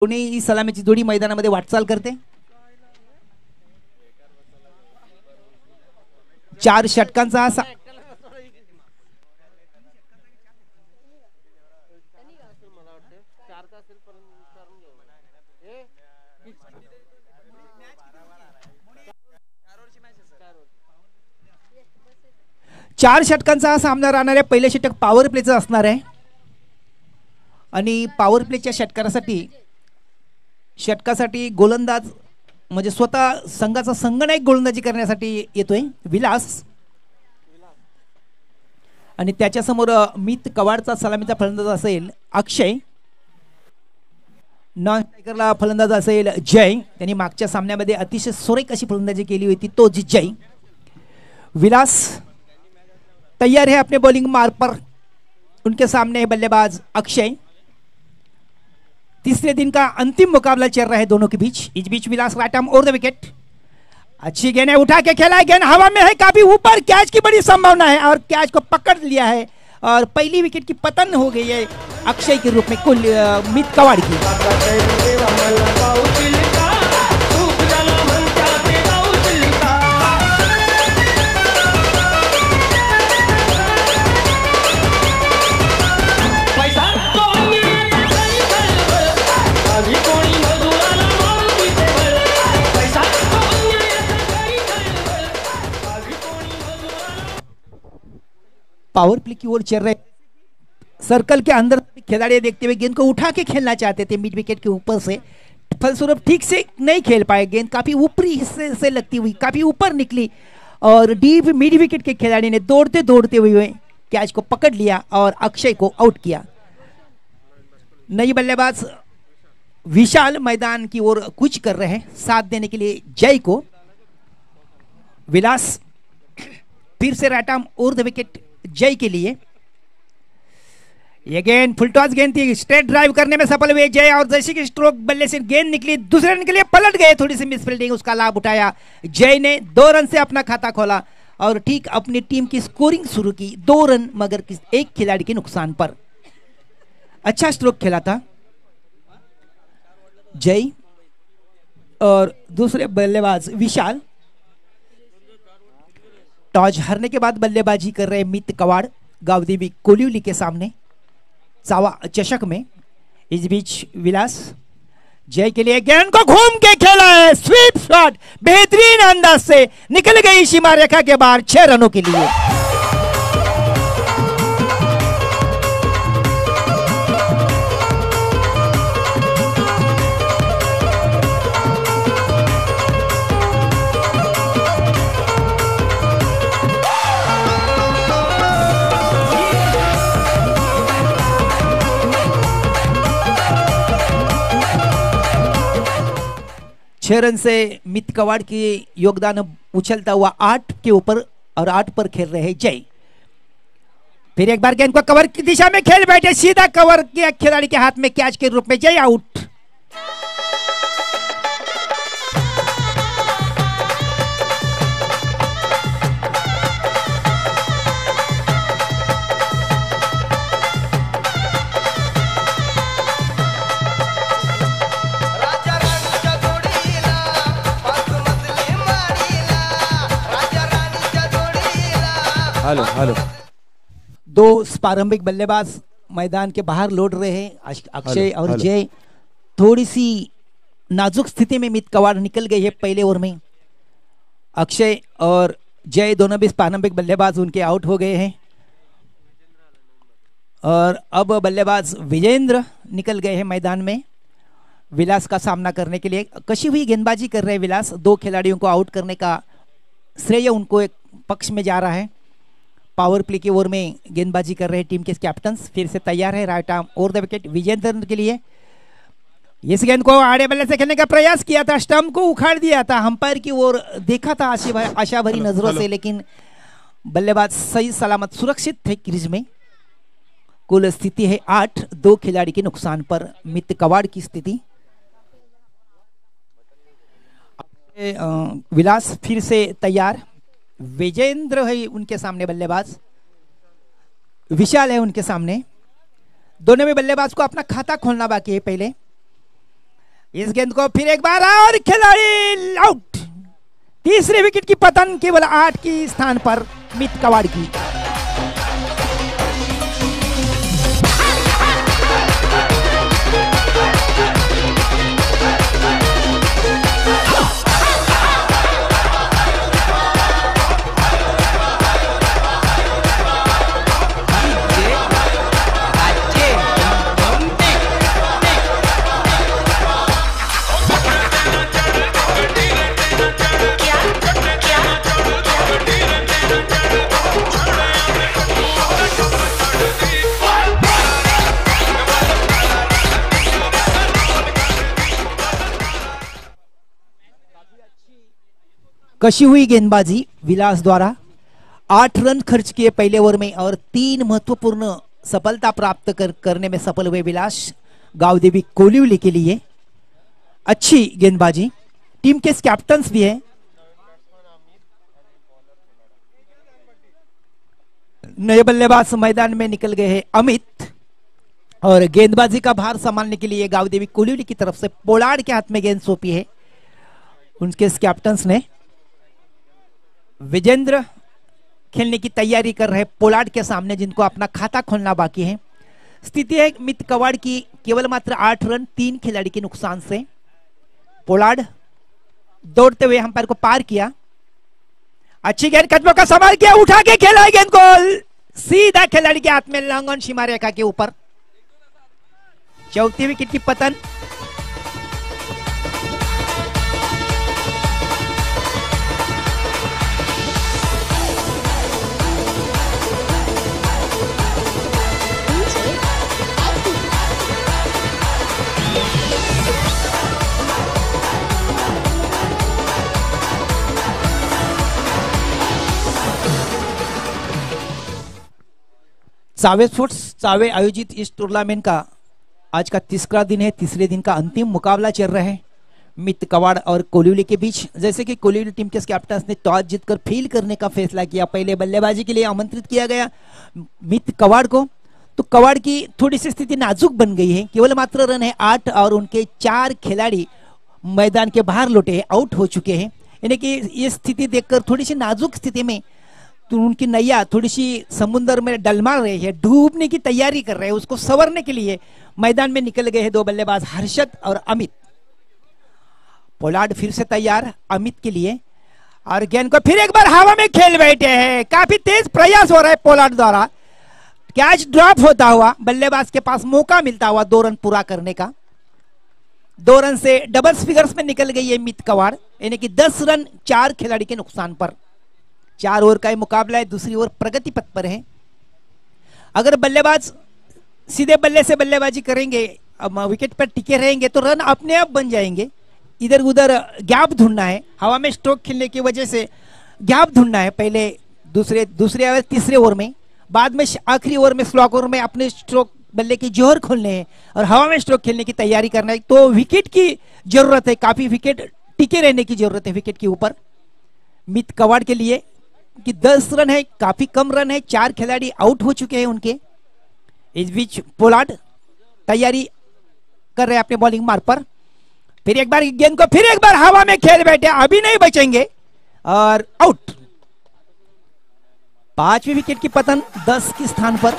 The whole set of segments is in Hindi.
दोन्ही सलामीची जोडी मैदानामध्ये वाटचाल करते। 4 षटकांचा हा चार षटकांचा हा सामना राहणार आहे। पहिले षटक पॉवर प्लेचं असणार आहे आणि पॉवर प्लेच्या षटकासाठी गोलंदाज म्हणजे स्वतः संघाचा संगनायक गोलंदाजी करण्यासाठी येतोय विलास आणि त्याच्या समोर मित कवाडचा सलामीचा फलंदाज असेल अक्षय, नॉन स्ट्रायकरला फलंदाज असेल जय। त्यांनी मागच्या सामन्यामध्ये अतिशय सुरेख अशी फलंदाजी केली होती तो जय। विलास तैयार है अपने बॉलिंग मार्क पर। उनके सामने है बल्लेबाज अक्षय। तीसरे दिन का अंतिम मुकाबला चल रहा है दोनों के बीच। इस बीच Vilas right arm over the wicket, अच्छी गेंद है, उठा के खेला है, गेंद हवा में है, काफी ऊपर, कैच की बड़ी संभावना है और कैच को पकड़ लिया है और पहली विकेट की पतन हो गई है अक्षय के रूप में मित कवाड़ की। पावर प्ले की ओर चल रहे सर्कल के अंदर खिलाड़ी देखते हुए गेंद को उठा के खेलना चाहते थे मिड विकेट के ऊपर से, फलस्वरूप ठीक से नहीं खेल पाए। गेंद काफी ऊपरी हिस्से से लगती हुई काफी ऊपर निकली और डीप मिड विकेट के खिलाड़ी ने दौड़ते दौड़ते हुए कैच को पकड़ लिया और अक्षय को आउट किया। नई बल्लेबाज विशाल मैदान की ओर कुछ कर रहे हैं साथ देने के लिए जय को। विलास फिर से right arm over the wicket जय के लिए। ये गेंद फुलटॉस गेंद थी, स्ट्रेट ड्राइव करने में सफल हुए जय और जैसे कि स्ट्रोक बल्ले से गेंद निकली दूसरे रन के लिए पलट गए, थोड़ी सी मिसफील्डिंग, उसका लाभ उठाया जय ने। 2 रन से अपना खाता खोला और ठीक अपनी टीम की स्कोरिंग शुरू की। 2 रन मगर एक खिलाड़ी के नुकसान पर। अच्छा स्ट्रोक खेला था जय और दूसरे बल्लेबाज विशाल। टॉस हारने के बाद बल्लेबाजी कर रहे मित कवाड़ गावदेवी कोलिवली के सामने चावा चषक में। इस बीच विलास जय के लिए गेंद को घूम के खेला है, स्वीप शॉट बेहतरीन अंदाज से निकल गई सीमा रेखा के बाहर 6 रनों के लिए। छह रन से मित कवाड़ की योगदान उछलता हुआ 8 के ऊपर और 8 पर खेल रहे जय। फिर एक बार गेंद को कवर की दिशा में खेल बैठे, सीधा कवर किया खिलाड़ी के हाथ में कैच के रूप में जय आउट। हेलो हेलो 2 प्रारंभिक बल्लेबाज मैदान के बाहर लौट रहे हैं अक्षय और जय। थोड़ी सी नाजुक स्थिति में मित कवाड़ निकल गई है पहले ओवर में। अक्षय और जय दोनों भी प्रारंभिक बल्लेबाज उनके आउट हो गए हैं और अब बल्लेबाज विजेंद्र निकल गए हैं मैदान में विलास का सामना करने के लिए। कशी हुई गेंदबाजी कर रहे हैं विलास, 2 खिलाड़ियों को आउट करने का श्रेय उनको एक पक्ष में जा रहा है। पावर प्ले की ओर में गेंदबाजी कर रहे टीम के कैप्टन फिर से तैयार है right arm over the wicket Vijendra के लिए। इस गेंद को आड़े बल्ले से खेलने का प्रयास किया था, स्टंप को उखाड़ दिया था, अंपायर की ओर देखा था आशा भरी नजरों से, लेकिन बल्लेबाज सही सलामत सुरक्षित थे क्रीज में। कुल स्थिति है 8, 2 खिलाड़ी के नुकसान पर मित कवाड़ की स्थिति। विलास फिर से तैयार, विजेंद्र है उनके सामने बल्लेबाज, विशाल है उनके सामने। दोनों में बल्लेबाज को अपना खाता खोलना बाकी है पहले। इस गेंद को फिर एक बार और खिलाड़ी आउट। तीसरे विकेट की पतन केवल 8 की स्थान पर मित कवाड़ की। कशी हुई गेंदबाजी विलास द्वारा। 8 रन खर्च किए पहले ओवर में और 3 महत्वपूर्ण सफलता प्राप्त करने में सफल हुए विलास गावदेवी कोलिवली के लिए। अच्छी गेंदबाजी। टीम के कैप्टन्स भी है। नए बल्लेबाज मैदान में निकल गए हैं अमित, और गेंदबाजी का भार संभालने के लिए गावदेवी कोलिवली की तरफ से पोलार्ड के हाथ में गेंद सौंपी है उनके कैप्टन्स ने। विजेंद्र खेलने की तैयारी कर रहे पोलार्ड के सामने, जिनको अपना खाता खोलना बाकी है। स्थिति है मित कवाड़ की, केवल मात्र 8 रन 3 खिलाड़ी के नुकसान से। पोलार्ड दौड़ते हुए अंपायर को पार किया। अच्छी गेंद कदमों का संभाल किया, उठा के खेला गेंद को सीधा खिलाड़ी के हाथ में लंघन सीमा रेखा के ऊपर। चौथी विकेट की पतन। चावे स्पोर्ट्स चावे आयोजित इस टूर्नामेंट का आज का तीसरा दिन है। तीसरे दिन का अंतिम मुकाबला चल रहा है मित कवाड़ और कोलिवली के बीच। जैसे कि कोलिवली टीम के कैप्टन ने टॉस जीतकर फील्ड करने का फैसला किया, पहले बल्लेबाजी के लिए आमंत्रित किया गया मित कवाड़ को, तो कवाड़ की थोड़ी सी स्थिति नाजुक बन गई है। केवल मात्र रन है 8 और उनके 4 खिलाड़ी मैदान के बाहर लौटे हैं, आउट हो चुके हैं। यानी कि ये स्थिति देखकर थोड़ी सी नाजुक स्थिति में तो उनकी नैया थोड़ी सी समुद्र में डलमा रही है, डूबने की तैयारी कर रहे हैं। उसको संवरने के लिए मैदान में निकल गए हैं 2 बल्लेबाज हर्षद और अमित। पोलार्ड फिर से तैयार अमित के लिए, और गेंद को फिर एक बार हवा में खेल बैठे हैं। काफी तेज प्रयास हो रहा है पोलार्ड द्वारा। कैच ड्रॉप होता हुआ बल्लेबाज के पास मौका मिलता हुआ 2 रन पूरा करने का। 2 रन से डबल फिगर्स में निकल गई है मित कवाड़, यानी कि 10 रन 4 खिलाड़ी के नुकसान पर। 4 ओवर का मुकाबला है, दूसरी ओर प्रगति पथ पर है। अगर बल्लेबाज सीधे बल्ले से बल्लेबाजी करेंगे, विकेट पर टिके रहेंगे तो रन अपने आप बन जाएंगे। इधर उधर गैप ढूंढना है, हवा में स्ट्रोक खेलने की वजह से गैप ढूंढना है। पहले दूसरे ओवर तीसरे ओवर में, बाद में आखिरी ओवर में स्लॉक ओवर में अपने स्ट्रोक बल्ले की जोहर खोलने हैं और हवा में स्ट्रोक खेलने की तैयारी करना है। तो विकेट की जरूरत है, काफी विकेट टिके रहने की जरूरत है विकेट के ऊपर मित कवाड़ के लिए कि 10 रन है, काफी कम रन है। 4 खिलाड़ी आउट हो चुके हैं उनके। इस बीच पोलार्ड तैयारी कर रहे हैं अपने बॉलिंग मार्ग पर। फिर एक बार गेंद को फिर एक बार हवा में खेल बैठे, अभी नहीं बचेंगे और आउट। 5वीं विकेट की पतन 10 के स्थान पर।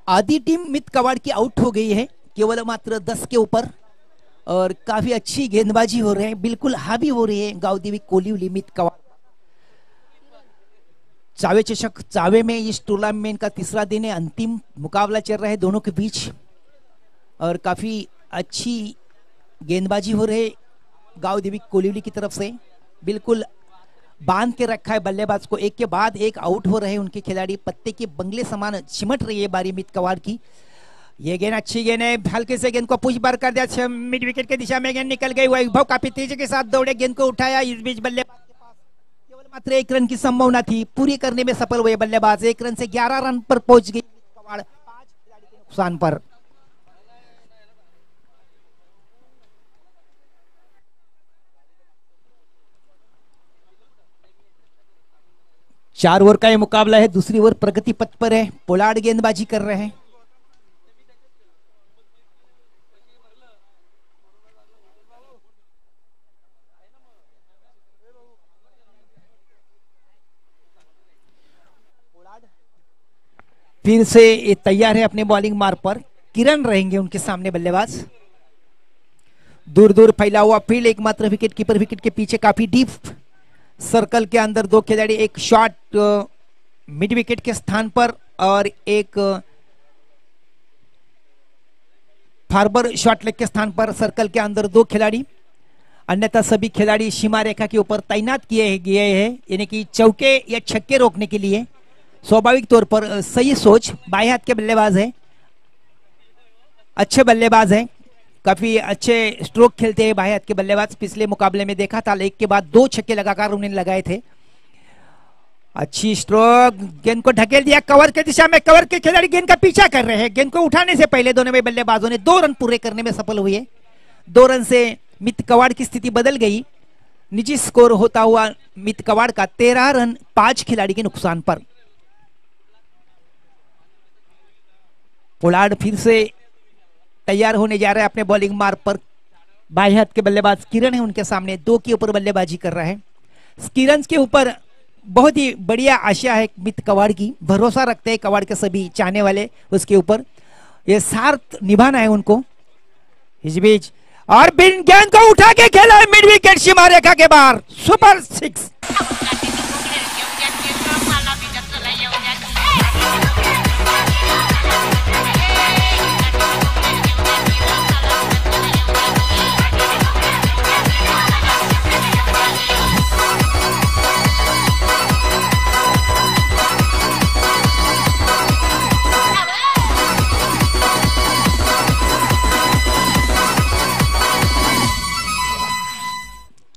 आधी टीम मित कवाड़ की आउट हो गई है, केवल मात्र 10 के ऊपर, और काफी अच्छी गेंदबाजी हो रही है, बिल्कुल हावी हो रही है गावदेवी कोलिवली मित कवाड़। चावे चषक चावे में इस टूर्नामेंट का तीसरा दिन है, अंतिम मुकाबला चल रहा है दोनों के बीच, और काफी अच्छी गेंदबाजी हो रही है गावदेवी कोलिवली की तरफ से। बिल्कुल बांध के रखा है बल्लेबाज को, एक के बाद एक आउट हो रहे हैं उनके खिलाड़ी। पत्ते के बंगले समान चिमट रही है बारी मित कवाड़ की। ये गेंद अच्छी गेंद है, हल्के से गेंद को पुश बार कर दिया, मिड विकेट की दिशा में गेंद निकल गई। वैभव काफी तेजी के साथ दौड़े, गेंद को उठाया। इस बीच बल्लेबाज के पास केवल मात्र 1 रन की संभावना थी, पूरी करने में सफल हुए बल्लेबाज। 1 रन से 11 रन पर पहुंच गई कवाड़, 5 खिलाड़ी के नुकसान पर। 4 ओवर का ये मुकाबला है, दूसरी ओवर प्रगति पथ पर है, पोलार्ड गेंदबाजी कर रहे हैं। फिर से ये तैयार है अपने बॉलिंग मार्ग पर, किरण रहेंगे उनके सामने बल्लेबाज। दूर दूर फैला हुआ फील्ड, एकमात्र विकेट कीपर विकेट के पीछे काफी डीप सर्कल के अंदर 2 खिलाड़ी, एक शॉट मिड विकेट के स्थान पर और एक फार्बर शॉट लेग के स्थान पर, सर्कल के अंदर 2 खिलाड़ी। अन्यथा सभी खिलाड़ी सीमा रेखा के ऊपर तैनात किए गए हैं, यानी कि चौके या छक्के रोकने के लिए। स्वाभाविक तौर पर सही सोच, बाएं हाथ के बल्लेबाज है, अच्छे बल्लेबाज हैं, काफी अच्छे स्ट्रोक खेलते हैं बाएं हाथ के बल्लेबाज। पिछले मुकाबले में देखा था, एक के बाद 2 छक्के लगातार उन्होंने लगाए थे। अच्छी स्ट्रोक, गेंद को ढकेल दिया कवर के दिशा में, कवर के खिलाड़ी गेंद का पीछा कर रहे हैं। गेंद को उठाने से पहले दोनों बल्लेबाजों ने 2 रन पूरे करने में सफल हुए। 2 रन से मित कवाड़ की स्थिति बदल गई। निजी स्कोर होता हुआ मित कवाड़ का 13 रन 5 खिलाड़ी के नुकसान पर। पोलार्ड फिर से तैयार होने जा रहा है अपने बॉलिंग मार्ग पर। बाएं हाथ के बल्लेबाज किरण है उनके सामने, 2 के ऊपर बल्लेबाजी कर रहा है। किरण के ऊपर बहुत ही बढ़िया आशा है मित कवाड़ की, भरोसा रखते हैं कवाड़ के सभी चाहने वाले उसके ऊपर। ये सार्थ निभाना है उनको। इस बीच और बिन गेंद को उठा के खेला है मिड विकेट सीमा रेखा के बाहर, सुपर 6।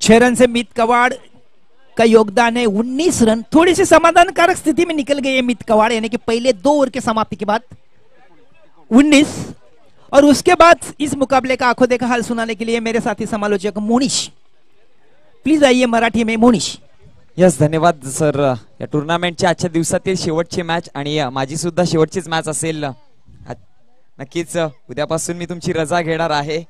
छह रन से मित कवाड़ का योगदान है 19 रन। थोड़ी सी समाधानकारक स्थिति में निकल गई है मित कवाड़, यानी कि पहले 2 ओवर के समाप्ति के बाद 19। और उसके बाद इस मुकाबले का आंखों देखा हाल सुनाने के लिए मेरे साथी समालोचक मोनिश, प्लीज आइए मराठी में। मोनिश। यस, धन्यवाद सर। या टुर्नामेंटच्या आजच्या दिवसातील शेवटची मॅच आणि माझी सुद्धा शेवटचीच मॅच असेल। नक्कीच उद्यापासून मी तुमची रजा घेणार आहे।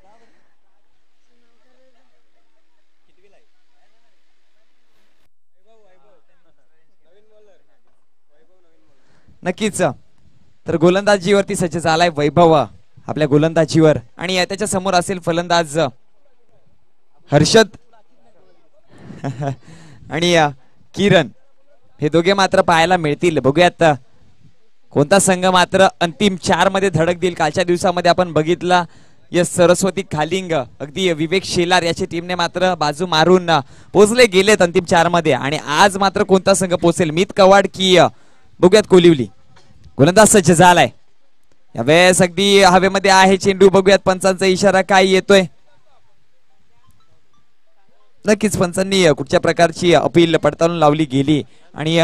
नक्कीच तर गोलंदाजीवरती सज्ज झालाय वैभव आपल्या गोलंदाजीवर, आणि त्याच्या समोर असेल फलंदाज हर्षद आणि किरण, हे दोघे मात्र पाहायला मिळतील। बघूयात कोणता संघ मात्र अंतिम 4 मध्ये धडक देईल। कालच्या दिवसामध्ये आपण बघितला यस सरस्वती खालिंग, अगदी विवेक शेलार याची टीमने मात्र बाजू मारून पोहोचले गेलेत अंतिम 4 मध्ये, आणि आज मात्र कोणता संघ पोहोचेल, मित कवाड की बघूयात कोलिवली। गोलंदाज सज्ज झालाय, यावेळेस अगदी हवेमध्ये आहे चेंडू। बघूयात पंचांचा इशारा काय येतोय। नक्कीच पंचांनी कुठच्या प्रकारची अपील पडताळून लावली गेली आणि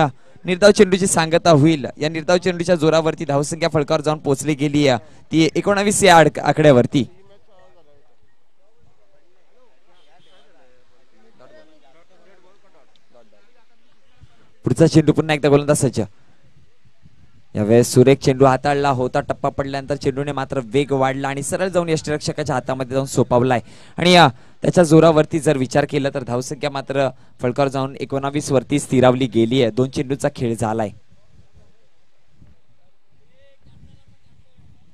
निर्धाव चेंडूची सांगता होईल। या निर्धाव चेंडूच्या जोरावरती धावसंख्या फलकावर जाऊन पोहोचली गेली, ती 19 या आकड्यावरती। पुढचा चेंडू पुन्हा एकदा गोलंदाज सज्ज। यावेळेस सुरेख चेंडू हाताळला होता, टप्पा पडल्यानंतर चेंडूने मात्र वेग वाढला आणि सरळ जाऊन यष्टिरक्षकाच्या हातामध्ये जाऊन सोपावलाय, आणि त्याच्या जोरावरती जर विचार केला तर धावसंख्या मात्र फलकावर जाऊन 19 वरती स्थिरावली गेली आहे। 2 चेंडूचा खेळ झालाय।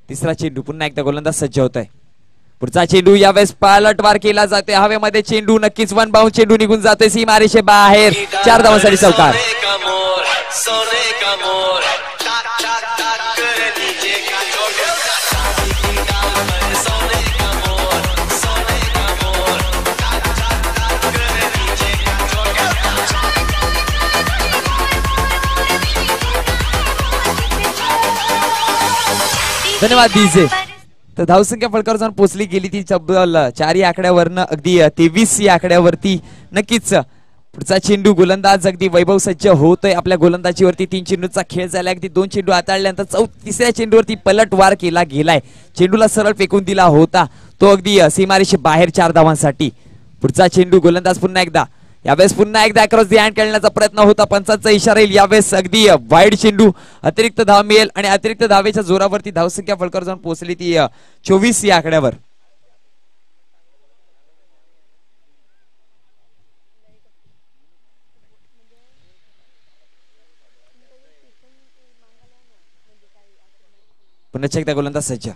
तिसरा चेंडू पुन्हा एकदा गोलंदाज सज्ज होतोय। पुढचा चेंडू यावेळेस पलटवार केला जाते हवेमध्ये, चेंडू नक्कीच वन बाउंड चेंडू निघून जातोय सीमारेषे बाहेर। 4 धावांसाठी चौकार। धन्यवाद डीजे। तर धावसंख्या फलकावर जाऊन पोहोचली गेली ती तब्बल 4 या आकड्यावरनं अगदी 23 या आकड्यावरती। नक्कीच पुढचा चेंडू गोलंदाज अगदी वैभव सज्ज होतोय आपल्या गोलंदाजीवरती। 3 चेंडूचा खेळ झाला, अगदी 2 चेंडू हाताळल्यानंतर तिसऱ्या चेंडूवरती पलटवार केला गेलाय। चेंडूला सरळ फेकून दिला होता तो अगदी सीमारेषे बाहेर 4 धावांसाठी। पुढचा चेंडू गोलंदाज पुन्हा एकदा यावेळेस पुन्हा एकदा अक्रॉस दी हँड खेळण्याचा प्रयत्न होता, पंचांचा इशारा येईल. यावेळेस अगदी वाईड चेंडू, अतिरिक्त धाव मिळेल आणि अतिरिक्त धावेच्या जोरावरती धावसंख्या फलकावर जाऊन पोहोचली ती 24 या आकड्यावर. पुन्हा एकदा गोलंदाज सज्ज.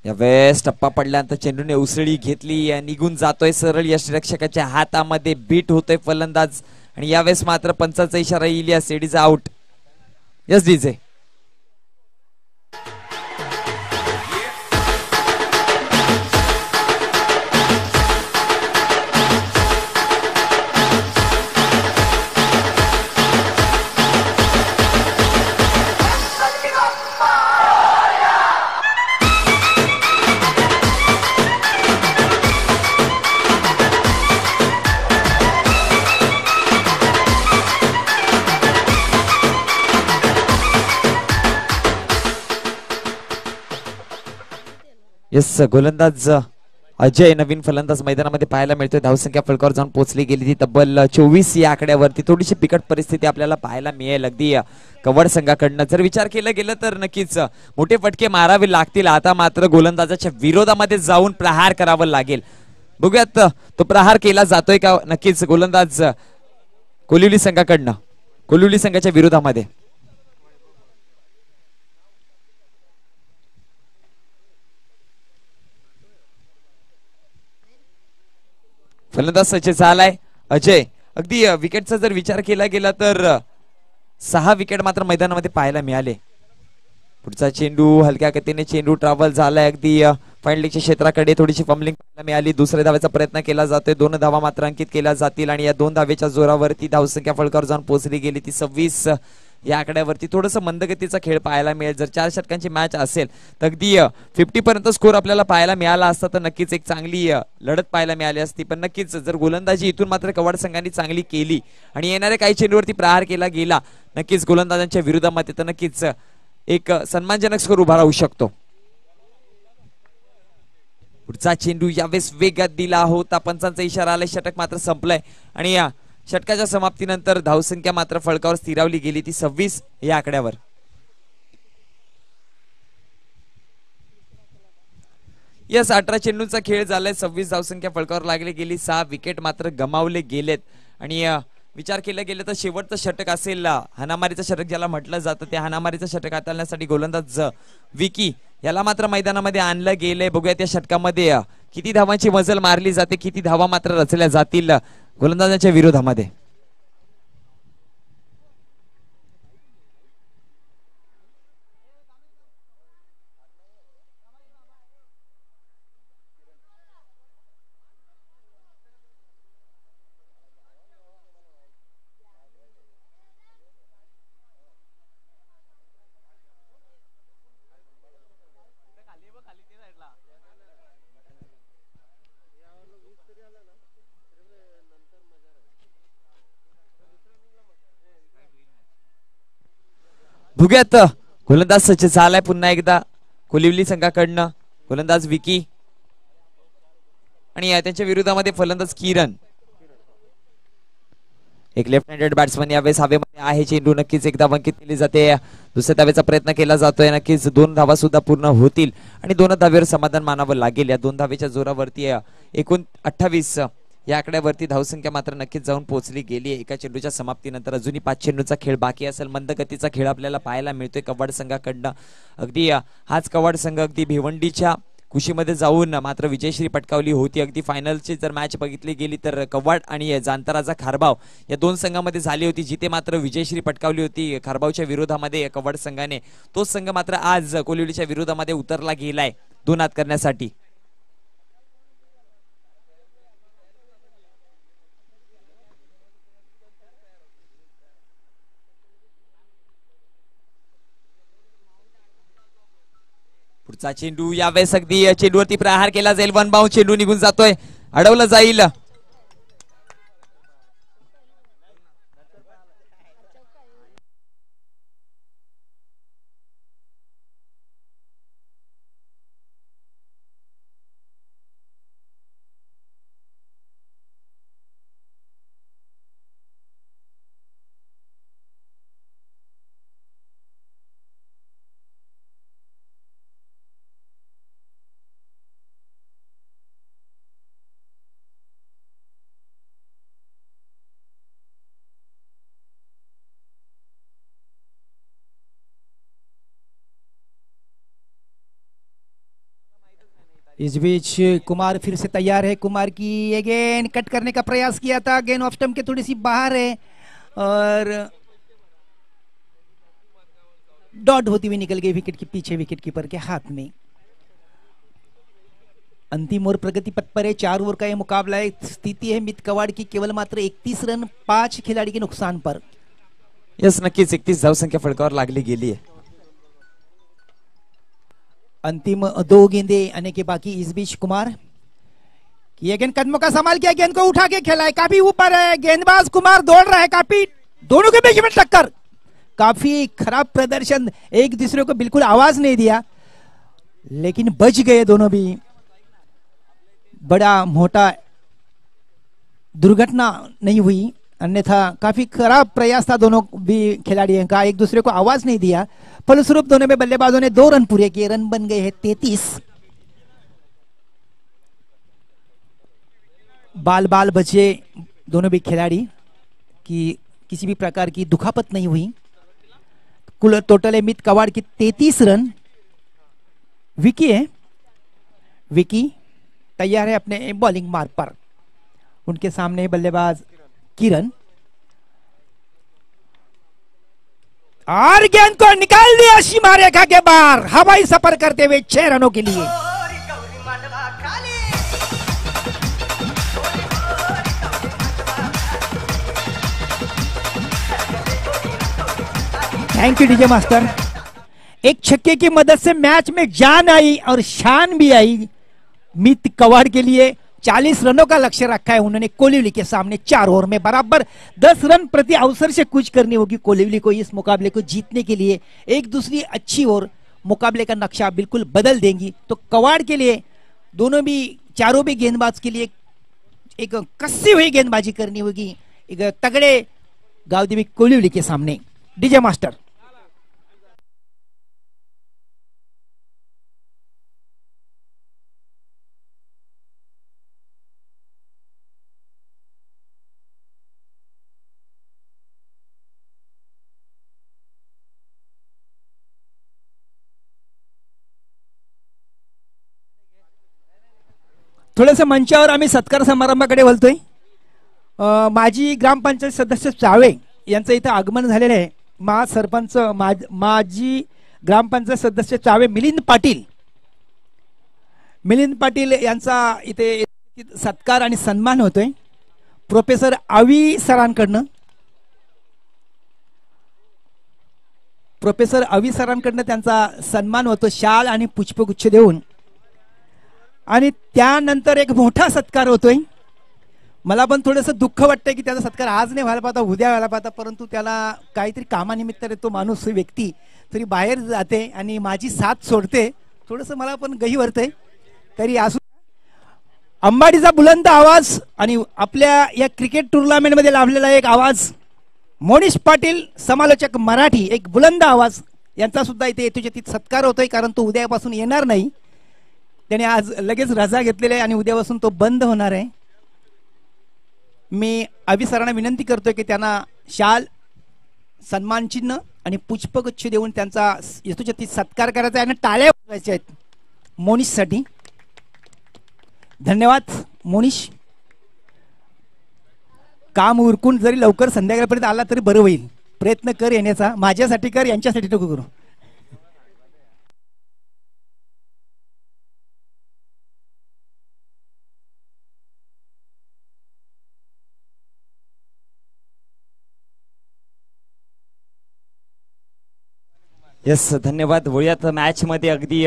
यावेळेस टप्पा पडल्यानंतर चेंडूने उसळी घेतली, निघून जातोय सरळ यष्टिरक्षकाच्या हातामध्ये, बीट होतोय फलंदाज आणि यावेळेस मात्र पंचाचा इशारा येईल. या सेडीचा आउट. Yes DJ. यस, गोलंदाज अजय नवीन फलंदाज मैदानामध्ये पाहायला मिळतोय. धावसंख्या फलकावर जाऊन पोहोचली गेली ती तब्बल 24 या आकड्यावरती. थोडीशी बिकट परिस्थिती आपल्याला पाहायला मिळेल अगदी कवड संघाकडनं. जर विचार केला गेलं तर नक्कीच मोठे फटके मारावे लागतील. आता मात्र गोलंदाजाच्या विरोधामध्ये जाऊन प्रहार करावा लागेल. बघूयात तो प्रहार केला जातोय का. नक्कीच गोलंदाज कोलिवली संघाकडनं, कोलिवली संघाच्या विरोधामध्ये. फलंदाज सज्ज झालाय अजय. अगदी विकेटचा जर विचार केला गेला तर 6 विकेट मात्र मैदानामध्ये पाहायला मिळाले. पुढचा चेंडू हलक्या गतीने चेंडू ट्रॅव्हल झालाय अगदी फाईंडलीच्या क्षेत्राकडे. थोडीशी फंबलिंग पाहायला मिळाली. दुसऱ्या धावेचा प्रयत्न केला जातोय. 2 धावा मात्र अंकित केल्या जातील आणि या 2 धावेच्या जोरावरती धावसंख्या फलकावर जाऊन पोहोचली गेली ती 26 या आकड्यावरती. थोडंसं मंदगतीचा खेळ पाहायला मिळेल. जर 4 षटकांची मॅच असेल तर अगदी 50 पर्यंत स्कोर आपल्याला पाहायला मिळाला असता तर नक्कीच एक चांगली लढत पाहायला मिळाली असती. पण नक्कीच जर गोलंदाजी इथून मात्र कवाड संघांनी चांगली केली आणि येणाऱ्या काही चेंडूवरती प्रहार केला गेला नक्कीच गोलंदाजांच्या विरोधामध्ये, तर नक्कीच एक सन्मानजनक स्कोर उभा राहू शकतो. पुढचा चेंडू यावेळेस वेगात दिला होता. पंचांचा इशारा आलाय. षटक मात्र संपलंय आणि या षटकाच्या समाप्तीनंतर धावसंख्या मात्र फलकावर स्थिरावली गेली ती 26 या आकड्यावर. यस, 18 चेंडूंचा खेळ झालाय. 26 धावसंख्या फलकावर लागली गेली. 6 विकेट मात्र गमावले गेलेत आणि विचार केला गेला तर शेवटचं षटक असेल हाणामारीचं षटक ज्याला म्हटलं जातं. त्या हाणामारीचं षटक हाताळण्यासाठी गोलंदाज विकी याला मात्र मैदानामध्ये आणलं गेलंय. बघूया त्या षटकामध्ये किती धावांची मजल मारली जाते, किती धावा मात्र रचल्या जातील गोलंदाजांच्या विरोधामध्ये. बघूयात गोलंदाज सज्ज झालाय पुन्हा एकदा कोलिवली संघाकडनं. गोलंदाज विकी आणि त्यांच्या विरोधामध्ये फलंदाज किरण. एक लेफ्ट हँडेड बॅट्समन यावेळेस हवेमध्ये आहे. चेंडू नक्कीच एकदा अंकित केली जाते. दुसऱ्या धावेचा प्रयत्न केला जातोय. नक्कीच 2 धावा सुद्धा पूर्ण होतील आणि 2 धावेवर समाधान मानावं लागेल. या 2 धावेच्या जोरावरती एकूण 28 या आकड्यावरती धावसंख्या मात्र नक्कीच जाऊन पोहोचली गेली. एका चेंडूच्या समाप्तीनंतर अजूनही 5 चेंडूचा खेळ बाकी असेल. मंद गतीचा खेळ आपल्याला पाहायला मिळतोय कवाड संघाकडनं. अगदी हाच कवाड संघ अगदी भिवंडीच्या कुशीमध्ये जाऊन मात्र विजयश्री पटकावली होती. अगदी फायनलची जर मॅच बघितली गेली तर कवाड आणि जांताराचा खारबाव या 2 संघामध्ये झाली होती, जिथे मात्र विजयश्री पटकावली होती खारबावच्या विरोधामध्ये कवाड संघाने. तोच संघ मात्र आज कोलिवलीच्या विरोधामध्ये उतरला गेलाय 2 हात करण्यासाठी. पुढचा चेंडू यावेळेस अगदी चेंडूवरती प्रहार केला जाईल. 1 बाउंड चेंडू निघून जातोय, अडवलं जाईल. इस बीच कुमार फिर से तैयार है। कुमार की ये गेंद कट करने का प्रयास किया था, गेंद ऑफ स्टंप के थोड़ी सी बाहर है और डॉट होती हुई निकल गई विकेट के पीछे, विकेट कीपर के हाथ में। अंतिम ओवर प्रगति पथ पर है, 4 ओवर का यह मुकाबला है। स्थिति है मित कवाड़ की केवल मात्र 31 रन 5 खिलाड़ी के नुकसान पर। यस, नक्कीच 31 धावसंख्या फलकावर लागली गेली आहे। अंतिम 2 गेंदे आने के बाकी। इस बीच कुमार ये गेंद कदमों का संभाल किया, गेंद को उठा के खेला है, काफी ऊपर है गेंदबाज कुमार, दौड़ रहा है काफी, दोनों के बीच में टक्कर, काफी खराब प्रदर्शन, एक दूसरे को बिल्कुल आवाज नहीं दिया लेकिन बच गए दोनों भी। बड़ा मोटा दुर्घटना नहीं हुई, अन्यथा काफी खराब प्रयास था दोनों भी खिलाड़ियों का, एक दूसरे को आवाज नहीं दिया। फलस्वरूप दोनों में बल्लेबाजों ने 2 रन पूरे किए, रन बन गए हैं 33। बाल बाल बचे दोनों भी खिलाड़ी की किसी भी प्रकार की दुखापत नहीं हुई। कुल टोटल है मित कवाड़ की 33 रन। विकी है, विकी तैयार है अपने बॉलिंग मार्ग पर। उनके सामने बल्लेबाज किरण, और गेंद को निकाल दिया सीमा रेखा के बाहर, हवाई सफर करते हुए 6 रनों के लिए। Thank you DJ master. एक छक्के की मदद से मैच में जान आई और शान भी आई मित कवाड़ के लिए। 40 रनों का लक्ष्य रखा है उन्होंने कोलिवली के सामने। 4 ओवर में बराबर 10 रन प्रति अवसर से कुछ करनी होगी कोलिवली को इस मुकाबले को जीतने के लिए। एक दूसरी अच्छी और मुकाबले का नक्शा बिल्कुल बदल देंगी। तो कवाड़ के लिए दोनों भी, चारों भी गेंदबाज के लिए एक कसी हुई गेंदबाजी करनी होगी एक तगड़े गावदेवी कोलिवली के सामने। DJ master. थोडंसं मंचावर आम्ही सत्कार समारंभाकडे बोलतोय। माजी ग्रामपंचायत सदस्य चावे यांचं इथं आगमन झालेलं आहे। महासरपंच माजी ग्रामपंचायत सदस्य चावे मिलिंद पाटील यांचा इथे सत्कार आणि सन्मान होतोय प्रोफेसर आवी सरांकडनं। प्रोफेसर आवी सरांकडनं त्यांचा सन्मान होतो शाल आणि पुष्पगुच्छ देऊन। आणि त्यानंतर एक मोठा सत्कार होतोय। मला पण थोडंसं दुःख वाटतंय की त्याचा सत्कार आज नाही व्हायला पाहता, उद्या व्हायला पाहता, परंतु त्याला काहीतरी कामानिमित्त तो माणूस व्यक्ती तरी बाहेर जाते आणि माझी साथ सोडते। थोडंसं मला पण गही वाटतंय तरी असू। अंबाडीचा बुलंद आवाज आणि आपल्या या क्रिकेट टूर्नामेंट मध्ये लाभलेला एक आवाज मोनिश पाटील समालोचक मराठी, एक बुलंद आवाज यांचा सुद्धा इथे यथोचित सत्कार होतोय कारण तो उद्यापासून येणार नाही। त्याने आज लगेच रजा घेतलेली आहे आणि उद्यापासून तो बंद होणार आहे। मी आवी सरांना विनंती करतोय की त्यांना शाल, सन्मान चिन्ह आणि पुष्पगुच्छ देऊन त्यांचा यथोचित सत्कार करायचा आहे आणि टाळ्या वाजवायच्या आहेत मोनिशसाठी। धन्यवाद मोनिश। काम उरकून जरी लवकर संध्याकाळपर्यंत आला तरी बरं होईल, प्रयत्न कर येण्याचा, माझ्यासाठी कर, यांच्यासाठी नको करू। यस, धन्यवाद। वळूयात मॅच मध्ये, अगदी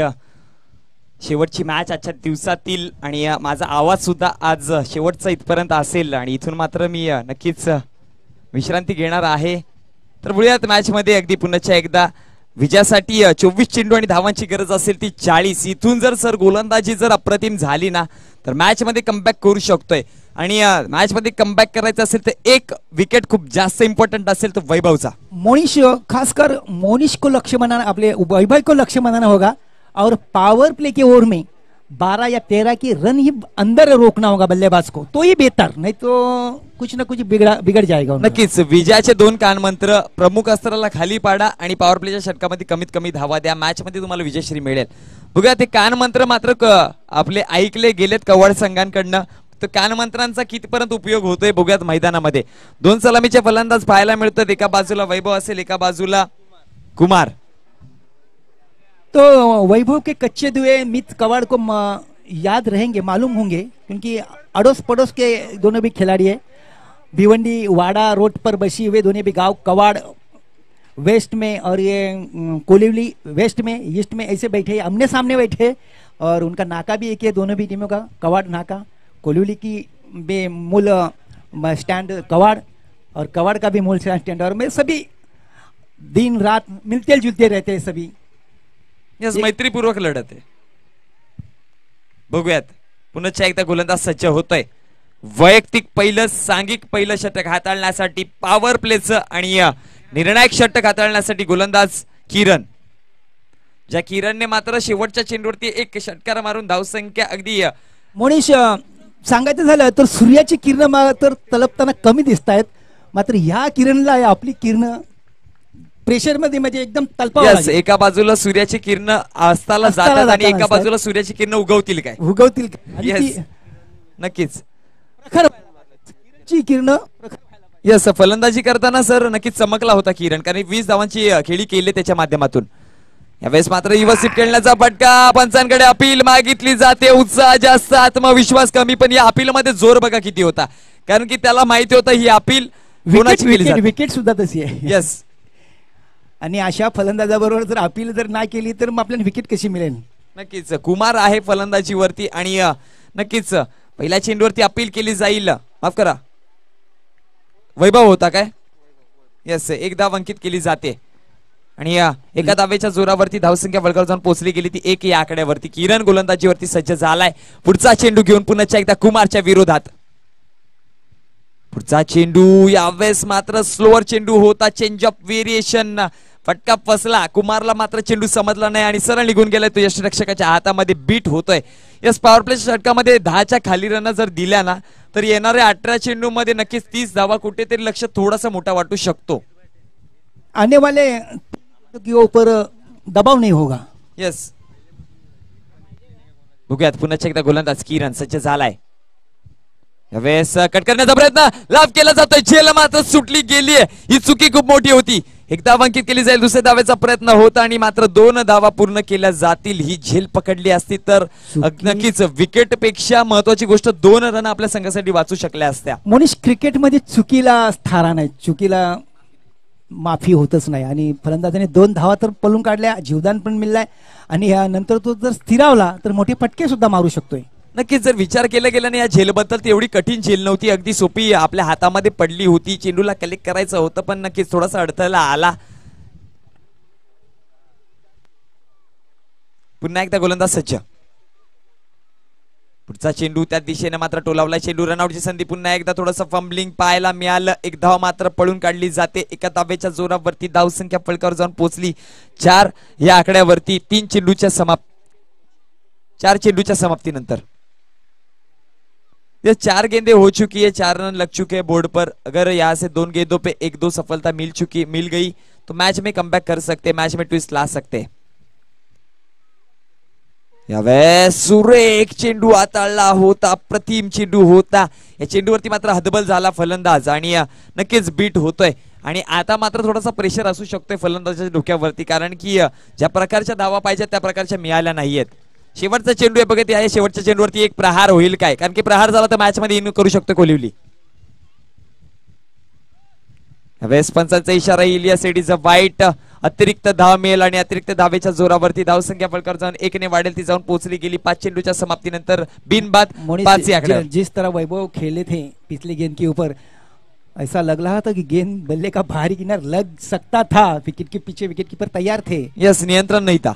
शेवटची मॅच आजच्या दिवसातील आणि माझा आवाज सुद्धा आज शेवटचा इथपर्यंत असेल आणि इथून मात्र मी नक्कीच विश्रांती घेणार आहे। तर वळूयात मॅच मध्ये, अगदी पुन्हा एकदा विजयासाठी 24 चेंडू आणि धावांची गरज असेल ती 40। इथून जर सर गोलंदाजी जर अप्रतिम झाली ना तर मॅच मध्ये कमबॅक करू शकतोय आणि मॅच मध्ये कमबॅक करायचं असेल तर एक विकेट खूप जास्त इंपॉर्टंट असेल तो वैभवचा। मोनिश, खासकर मोनिश को लक्ष्य बनाना, अपने वैभव को लक्ष्य बनाना होगा और पावर प्ले के ओवर में 12 या 13 की रन ही अंदर रोकना होगा बल्लेबाज को, तो ही बेहतर, नहीं तो कुछ ना कुछ बिगड़ जाएगा उनका. नक्कीच विजयाचे 2 कानमंत्र, प्रमुख अस्त्राला खाली पाडा आणि पॉवर प्लेच्या षटकामध्ये कमीत कमी धावा द्या, मॅच मध्ये तुम्हाला विजयश्री मिळेल. बघा ते कानमंत्र मात्र आपले ऐकले गेलेत कवड संघांकडनं. तर कानमंत्रांचा कितीपर्यंत उपयोग होतोय बघूयात मैदानामध्ये. 2 सलामीचे फलंदाज पाहायला मिळतात, एका बाजूला वैभव असेल, एका बाजूला कुमार. तो वैभव के कच्चे दुए मित कवाड़ को याद रहेंगे, मालूम होंगे, क्योंकि अड़ोस पड़ोस के दोनों भी खिलाड़ी है. भिवंडी वाड़ा रोड पर बसी हुए दोनों भी गांव, कवाड़ वेस्ट में और ये कोलिवली वेस्ट में, ईस्ट में, ऐसे बैठे आमने सामने बैठे. और उनका नाका भी एक है दोनों भी टीमों का, कवाड़ नाका. कोलिवली की भी मूल स्टैंड कवाड़ और कवाड़ का भी मूल स्टैंड, और मैं सभी दिन रात मिलते जुलते रहते हैं सभी. यस, मैत्रीपूर्वक लढत आहे. बघूयात पुन्हा एकदा गोलंदाज सज्ज होतोय. वैयक्तिक पहिलं, सांघिक पहिलं षटक हाताळण्यासाठी पॉवर प्लेचं आणि निर्णायक षटक हाताळण्यासाठी गोलंदाज किरण. ज्या किरणने मात्र शेवटच्या चेंडूवरती एक षटकार मारून धावसंख्या अगदी मोनिश सांगायचं झालं तर सूर्याची किरण तर तलपताना कमी दिसत आहेत, मात्र ह्या किरणला आपली किरण प्रेशर मध्ये म्हणजे एकदम यस, एका बाजूला सूर्याची किरण अस्ताला जातात आणि एका बाजूला सूर्याची किरण उगवतील काय. यस, नक्कीच किरण. यस, फलंदाजी करताना सर नक्कीच चमकला होता किरण, कारण 20 धावांची खेळी केली त्याच्या माध्यमातून. यावेळेस मात्र व्यवस्थित खेळण्याचा फटका, पंचांकडे अपील मागितली जाते. उत्साह जास्त, आत्मविश्वास कमी, पण या अपील मध्ये जोर बघा किती होता, कारण की त्याला माहिती होतं ही अपील विकेट सुद्धा तशी आहे. यस, आणि अशा फलंदाजाबरोबर जर अपील जर नाही केली तर मग आपल्याला विकेट कशी मिळेल. नक्कीच कुमार आहे फलंदाजीवरती आणि नक्कीच पहिल्या चेंडूवरती अपील केली जाईल. माफ करा, वैभव होता काय. यस, एक धाव अंकित केली जाते आणि एका धावेच्या जोरावरती धावसंख्या वळगावर जाऊन पोहोचली गेली ती 1 या आकड्यावरती. किरण गोलंदाजीवरती सज्ज झालाय. पुढचा चेंडू घेऊन पुन्हा एकदा कुमारच्या विरोधात. पुढचा चेंडू यावेळेस मात्र स्लोअर चेंडू होता, चेंज ऑफ व्हेरिएशन. फटका फसला, कुमारला मात्र चेंडू समजला नाही आणि सरळ निघून गेलाय तो यष्टिरक्षकाच्या हातामध्ये. बीट होतोय. यस, पॉवर प्लेच्या षटकामध्ये 10च्या खाली रन जर दिल्या ना तर येणाऱ्या 18 चेंडू मध्ये नक्कीच 30 धावा कुठेतरी लक्ष थोडासा मोठा वाटू शकतो. आने वाले के ऊपर दबाव नहीं होगा. यस, बघूयात पुन्हा एकदा गोलंदाज किरण सज्ज झालाय. यावेळेस कट करण्याचा प्रयत्न लाभ केला जातोय, झेल मात्र सुटली गेली. ही चुकी खूप मोठी होती. एक धाव अंकित केली जाईल, दुसऱ्या धावेचा प्रयत्न होता आणि मात्र 2 धावा पूर्ण केल्या जातील. ही झेल पकडली असती तर नक्कीच विकेट पेक्षा महत्वाची गोष्ट 2 रन आपल्या संघासाठी वाचू शकल्या असत्या. मनीष, क्रिकेटमध्ये चुकीला थारा नाही, चुकीला माफी होतच नाही. आणि फलंदाजाने 2 धावा तर पळून काढल्या, जीवदान पण मिळालंय आणि यानंतर तो जर स्थिरावला तर मोठे फटके सुद्धा मारू शकतोय. नक्कीच जर विचार केला गेला ना या झेलबद्दल तर एवढी कठीण झेल नव्हती, अगदी सोपी आपल्या हातामध्ये पडली होती. चेंडूला कलेक्ट करायचं होतं पण नक्कीच थोडासा अडथळा आला. पुन्हा एकदा गोलंदाज सज्ज. पुढचा चेंडू त्या दिशेने मात्र टोलावला. चेंडू रनआउटची संधी पुन्हा एकदा थोडंसं फंबलिंग पाहायला मिळालं. एक धाव मात्र पळून काढली जाते. एका धावेच्या जोरावरती धावसंख्या फलकावर जाऊन पोहोचली 4 या आकड्यावरती. 4 चेंडूच्या समाप्तीनंतर ये 4 गेंदे हो चुकी है, 4 रन लग चुके हैं बोर्ड पर. अगर यहाँ से 2 गेंदों पे 1-2 सफलता मिल गई तो मैच में कमबैक कर सकते, मैच में ट्विस्ट ला सकते. यावेळेस सुरेख चेंडू हाताळला होता, अप्रतिम चेंडू होता. या चेंडूवरती मात्र हतबल झाला फलंदाज आणि नक्कीच बीट होतोय. आणि आता मात्र थोडासा प्रेशर असू शकतोय फलंदाजाच्या डोक्यावरती, कारण की ज्या प्रकारच्या धावा पाहिजे त्या प्रकारच्या मिळाल्या नाहीयेत. शेवटचा चेंडू आहे बघत आहे, शेवटच्या चेंडूवरती एक प्रहार होईल काय, कारण की प्रहार झाला तर मॅच मध्ये इन करू शकतो कोलिवली. वेस्ट पंचांचा इशारा येईल, या सेट इज अ वाईट. अतिरिक्त धाव मिळेल आणि अतिरिक्त धावेच्या जोरावरती धावसंख्या फलकावर जाऊन 1 ने वाढेल, ती जाऊन पोहोचली गेली 5 चेंडूच्या समाप्तीनंतर बिनबाद 5 आंकड़ा. जिस तरह वैभव खेले थे पिछली गेंद के ऊपर, ऐसा लग रहा था कि गेंद बल्ले का बाहरी किनार लग सकता था. विकेट के पीछे विकेट कीपर तैयार थे. यस, नियंत्रण नहीं था.